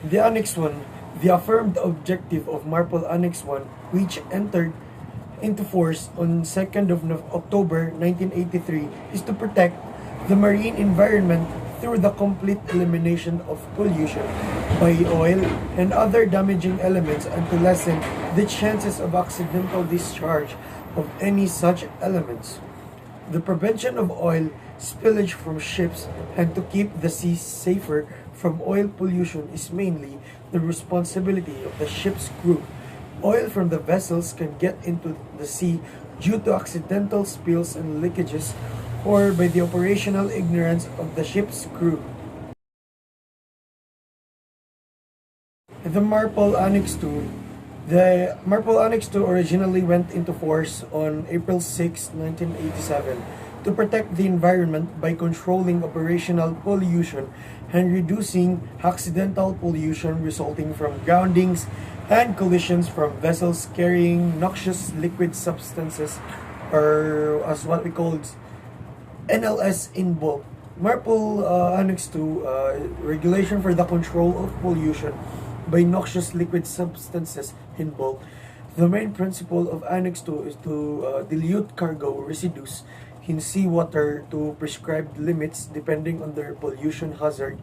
The Annex 1, the affirmed objective of Marpol Annex 1, which entered into force on 2nd of October 1983, is to protect the marine environment through the complete elimination of pollution by oil and other damaging elements and to lessen the chances of accidental discharge of any such elements. The prevention of oil spillage from ships and to keep the seas safer from oil pollution is mainly the responsibility of the ship's crew. Oil from the vessels can get into the sea due to accidental spills and leakages or by the operational ignorance of the ship's crew. The Marpol Annex 2 The Marpol Annex 2 originally went into force on April 6, 1987 to protect the environment by controlling operational pollution and reducing accidental pollution resulting from groundings and collisions from vessels carrying noxious liquid substances, or as what we call NLS in bulk. Marpol Annex 2 regulation for the control of pollution by noxious liquid substances in bulk. The main principle of Annex 2 is to dilute cargo residues in seawater to prescribed limits depending on their pollution hazard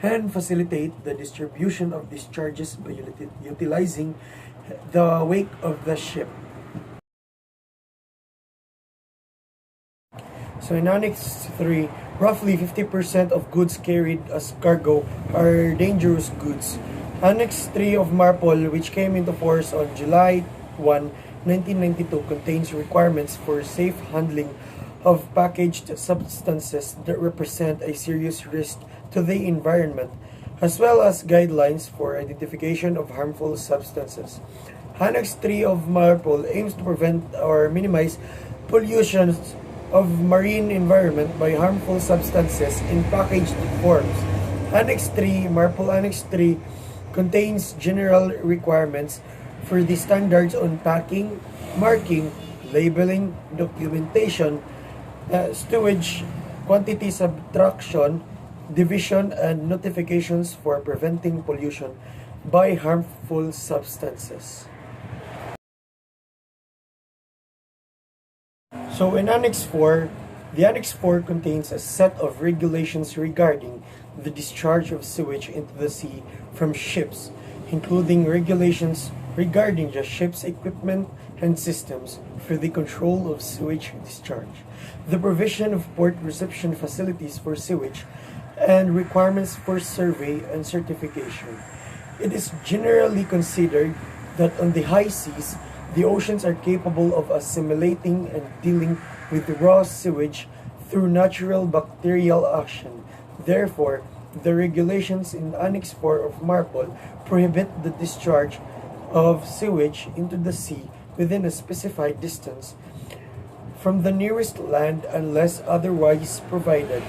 and facilitate the distribution of discharges by utilizing the wake of the ship. So in Annex 3, roughly 50% of goods carried as cargo are dangerous goods. Annex 3 of Marpol, which came into force on July 1, 1992, contains requirements for safe handling of packaged substances that represent a serious risk to the environment, as well as guidelines for identification of harmful substances. Annex 3 of Marpol aims to prevent or minimize pollution of marine environment by harmful substances in packaged forms. Annex 3, Marpol Annex 3, contains general requirements for the standards on packing, marking, labeling, documentation, stowage, quantity subtraction, division, and notifications for preventing pollution by harmful substances. So in Annex 4, the Annex 4 contains a set of regulations regarding the discharge of sewage into the sea from ships, including regulations regarding the ship's equipment and systems for the control of sewage discharge, the provision of port reception facilities for sewage, and requirements for survey and certification. It is generally considered that on the high seas, the oceans are capable of assimilating and dealing with raw sewage through natural bacterial action. Therefore, the regulations in Annex 4 of Marpol prohibit the discharge of sewage into the sea within a specified distance from the nearest land unless otherwise provided.